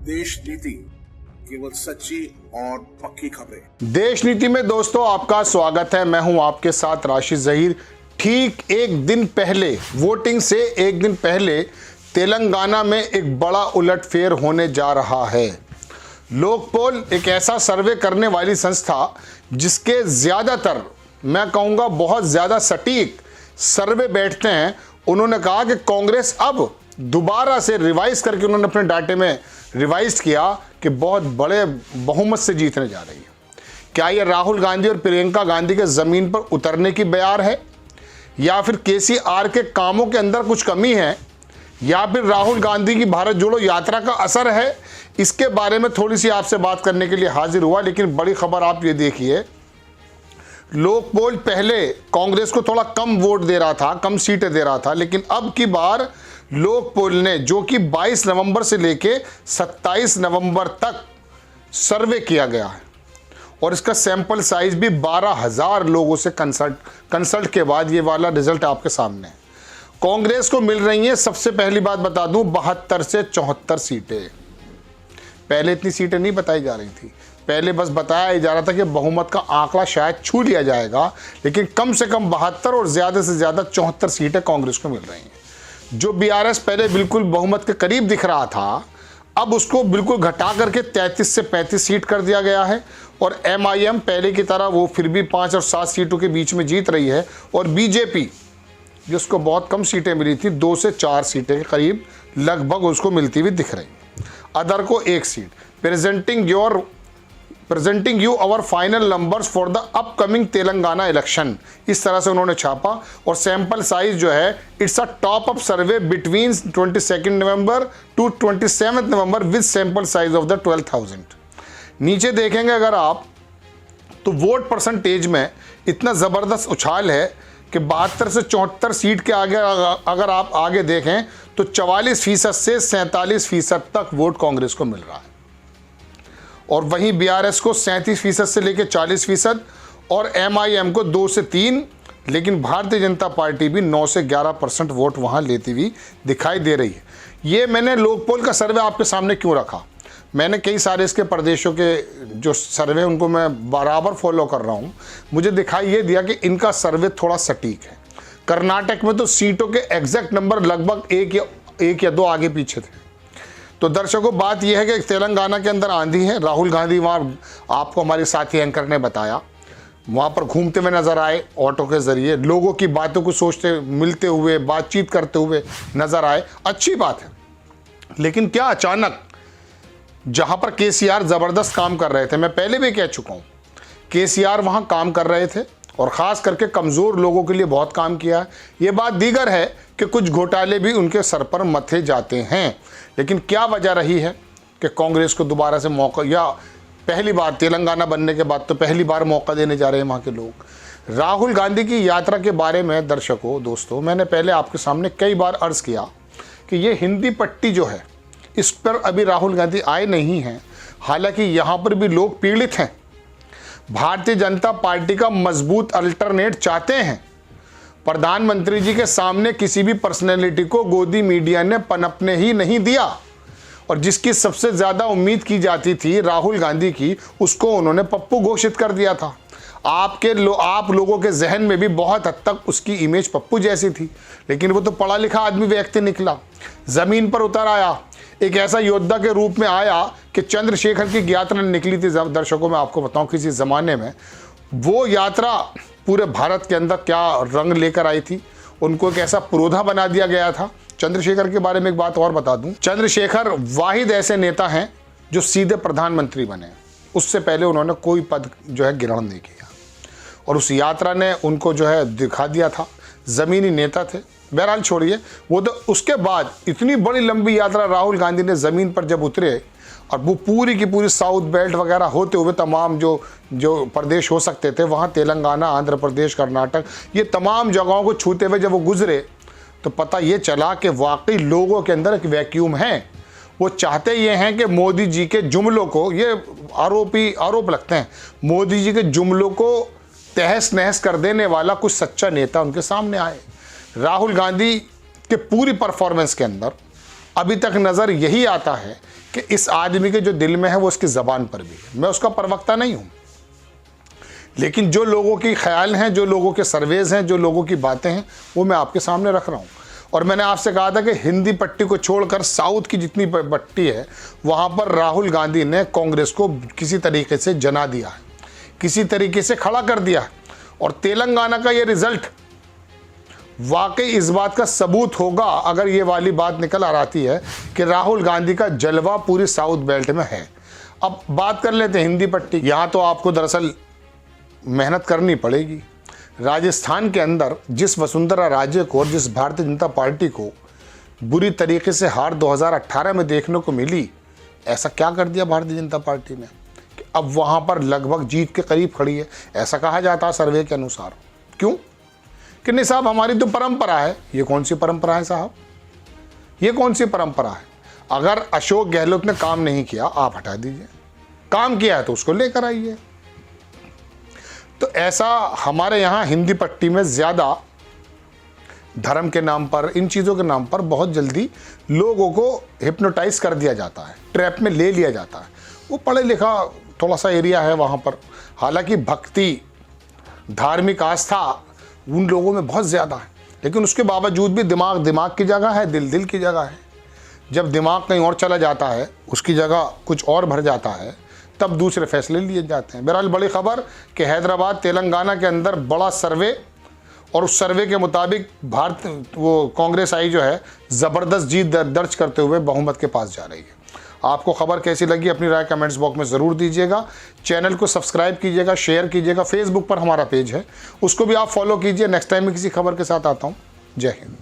देश नीति, केवल सच्ची और पक्की खबरें। देश नीति में दोस्तों आपका स्वागत है। मैं हूं आपके साथ राशिद जहीर। ठीक एक दिन पहले, वोटिंग से एक दिन पहले तेलंगाना में एक बड़ा उलटफेर होने जा रहा है। लोकपोल एक ऐसा सर्वे करने वाली संस्था जिसके ज़्यादातर, मैं कहूँगा बहुत ज़्यादा सटीक सर्वे बैठते हैं, उन्होंने कहा कि कांग्रेस अब दोबारा से रिवाइज करके उन्होंने अपने डाटे में रिवाइज किया कि बहुत बड़े बहुमत से जीतने जा रही है। क्या ये राहुल गांधी और प्रियंका गांधी के ज़मीन पर उतरने की बयार है, या फिर केसीआर के कामों के अंदर कुछ कमी है, या फिर राहुल गांधी की भारत जोड़ो यात्रा का असर है? इसके बारे में थोड़ी सी आपसे बात करने के लिए हाजिर हुआ। लेकिन बड़ी खबर आप ये देखिए, लोकपोल पहले कांग्रेस को थोड़ा कम वोट दे रहा था, कम सीटें दे रहा था, लेकिन अब की बार लोकपोल ने, जो कि 22 नवंबर से लेके 27 नवंबर तक सर्वे किया गया है और इसका सैंपल साइज भी 12,000 लोगों से कंसल्ट के बाद ये वाला रिजल्ट आपके सामने है। कांग्रेस को मिल रही है, सबसे पहली बात बता दूं, 72 से 74 सीटें। पहले इतनी सीटें नहीं बताई जा रही थी, पहले बस बताया जा रहा था कि बहुमत का आंकड़ा शायद छू लिया जाएगा, लेकिन कम से कम 72 और ज़्यादा से ज़्यादा 74 सीटें कांग्रेस को मिल रही हैं। जो बीआरएस पहले बिल्कुल बहुमत के करीब दिख रहा था, अब उसको बिल्कुल घटा करके 33 से 35 सीट कर दिया गया है। और एमआईएम पहले की तरह वो फिर भी 5 और 7 सीटों के बीच में जीत रही है। और बीजेपी, जिसको बहुत कम सीटें मिली थी, 2 से 4 सीटें के करीब लगभग उसको मिलती हुई दिख रही। अदर को 1 seat. Presenting you our final numbers for the upcoming Telangana election, इस तरह से उन्होंने छापा। और सैंपल साइज जो है, it's a top up survey between 22 November to 27 November with sample size of the 12,000। नीचे देखेंगे अगर आप, तो वोट परसेंटेज में इतना ज़बरदस्त उछाल है कि 72 से 74 सीट के आगे अगर आप आगे देखें तो 44% से 47% तक वोट कांग्रेस को मिल रहा है। और वहीं बीआरएस को 37% से लेकर 40% और एमआईएम को 2 से 3, लेकिन भारतीय जनता पार्टी भी 9 से 11% वोट वहां लेती हुई दिखाई दे रही है। ये मैंने लोकपोल का सर्वे आपके सामने क्यों रखा? मैंने कई सारे इसके प्रदेशों के जो सर्वे उनको मैं बराबर फॉलो कर रहा हूँ। मुझे दिखाई ये दिया कि इनका सर्वे थोड़ा सटीक है। कर्नाटक में तो सीटों के एग्जैक्ट नंबर लगभग एक या दो आगे पीछे थे। तो दर्शकों, बात यह है कि तेलंगाना के अंदर आंधी है। राहुल गांधी वहाँ, आपको हमारे साथी एंकर ने बताया, वहाँ पर घूमते हुए नजर आए, ऑटो के जरिए लोगों की बातों को सोचते, मिलते हुए, बातचीत करते हुए नजर आए। अच्छी बात है, लेकिन क्या अचानक जहाँ पर केसीआर ज़बरदस्त काम कर रहे थे, मैं पहले भी कह चुका हूँ, केसीआर वहाँ काम कर रहे थे और ख़ास करके कमज़ोर लोगों के लिए बहुत काम किया है। ये बात दीगर है कि कुछ घोटाले भी उनके सर पर मथे जाते हैं। लेकिन क्या वजह रही है कि कांग्रेस को दोबारा से मौका, या पहली बार तेलंगाना बनने के बाद तो पहली बार मौका देने जा रहे हैं वहाँ के लोग? राहुल गांधी की यात्रा के बारे में दर्शकों, दोस्तों, मैंने पहले आपके सामने कई बार अर्ज़ किया कि ये हिंदी पट्टी जो है, इस पर अभी राहुल गांधी आए नहीं हैं। हालांकि यहाँ पर भी लोग पीड़ित हैं, भारतीय जनता पार्टी का मजबूत अल्टरनेट चाहते हैं। प्रधानमंत्री जी के सामने किसी भी पर्सनैलिटी को गोदी मीडिया ने पनपने ही नहीं दिया, और जिसकी सबसे ज़्यादा उम्मीद की जाती थी राहुल गांधी की, उसको उन्होंने पप्पू घोषित कर दिया था। आप लोगों के जहन में भी बहुत हद तक उसकी इमेज पप्पू जैसी थी, लेकिन वो तो पढ़ा लिखा आदमी व्यक्ति निकला, ज़मीन पर उतर आया, एक ऐसा योद्धा के रूप में आया कि चंद्रशेखर की यात्रा निकली थी। दर्शकों, मैं आपको बताऊं, किसी ज़माने में वो यात्रा पूरे भारत के अंदर क्या रंग लेकर आई थी, उनको एक ऐसा पुरोधा बना दिया गया था। चंद्रशेखर के बारे में एक बात और बता दूं, चंद्रशेखर वाहिद ऐसे नेता हैं जो सीधे प्रधानमंत्री बने, उससे पहले उन्होंने कोई पद जो है ग्रहण नहीं किया, और उस यात्रा ने उनको जो है दिखा दिया था, ज़मीनी नेता थे। बहरहाल छोड़िए वो, तो उसके बाद इतनी बड़ी लंबी यात्रा राहुल गांधी ने ज़मीन पर जब उतरे, और वो पूरी की पूरी साउथ बेल्ट वगैरह होते हुए तमाम जो प्रदेश हो सकते थे, वहाँ तेलंगाना, आंध्र प्रदेश, कर्नाटक, ये तमाम जगहों को छूते हुए जब वो गुजरे, तो पता ये चला कि वाकई लोगों के अंदर एक वैक्यूम है। वो चाहते ये हैं कि मोदी जी के जुमलों को, ये आरोप लगते हैं, मोदी जी के जुमलों को तहस नहस कर देने वाला कुछ सच्चा नेता उनके सामने आए। राहुल गांधी के पूरी परफॉर्मेंस के अंदर अभी तक नज़र यही आता है कि इस आदमी के जो दिल में है वो उसकी ज़बान पर भी है। मैं उसका प्रवक्ता नहीं हूँ, लेकिन जो लोगों की ख्याल हैं, जो लोगों के सर्वेज हैं, जो लोगों की बातें हैं, वो मैं आपके सामने रख रहा हूँ। और मैंने आपसे कहा था कि हिंदी पट्टी को छोड़कर साउथ की जितनी पट्टी है वहाँ पर राहुल गांधी ने कांग्रेस को किसी तरीके से जना दिया है, किसी तरीके से खड़ा कर दिया है। और तेलंगाना का ये रिज़ल्ट वाकई इस बात का सबूत होगा अगर ये वाली बात निकल आ आती है कि राहुल गांधी का जलवा पूरी साउथ बेल्ट में है। अब बात कर लेते हैं हिंदी पट्टी। यहाँ तो आपको दरअसल मेहनत करनी पड़ेगी। राजस्थान के अंदर जिस वसुंधरा राजे को और जिस भारतीय जनता पार्टी को बुरी तरीके से हार 2018 में देखने को मिली, ऐसा क्या कर दिया भारतीय जनता पार्टी ने कि अब वहाँ पर लगभग जीत के करीब खड़ी है। ऐसा कहा जाता है सर्वे के अनुसार। क्यों? कि नहीं साहब, हमारी तो परंपरा है। ये कौन सी परंपरा है साहब? ये कौन सी परंपरा है? अगर अशोक गहलोत ने काम नहीं किया, आप हटा दीजिए। काम किया है तो उसको लेकर आइए। तो ऐसा हमारे यहाँ हिंदी पट्टी में ज़्यादा धर्म के नाम पर, इन चीज़ों के नाम पर बहुत जल्दी लोगों को हिप्नोटाइज कर दिया जाता है, ट्रैप में ले लिया जाता है। वो पढ़े लिखा थोड़ा सा एरिया है वहाँ पर, हालांकि भक्ति, धार्मिक आस्था उन लोगों में बहुत ज़्यादा है, लेकिन उसके बावजूद भी दिमाग दिमाग की जगह है, दिल दिल की जगह है। जब दिमाग कहीं और चला जाता है, उसकी जगह कुछ और भर जाता है, तब दूसरे फैसले लिए जाते हैं। बहरहाल बड़ी खबर कि हैदराबाद तेलंगाना के अंदर बड़ा सर्वे, और उस सर्वे के मुताबिक कांग्रेस आई जो है ज़बरदस्त जीत दर्ज करते हुए बहुमत के पास जा रही है। आपको खबर कैसी लगी अपनी राय कमेंट्स बॉक्स में ज़रूर दीजिएगा। चैनल को सब्सक्राइब कीजिएगा, शेयर कीजिएगा। फेसबुक पर हमारा पेज है, उसको भी आप फॉलो कीजिए। नेक्स्ट टाइम में किसी खबर के साथ आता हूँ। जय हिंद।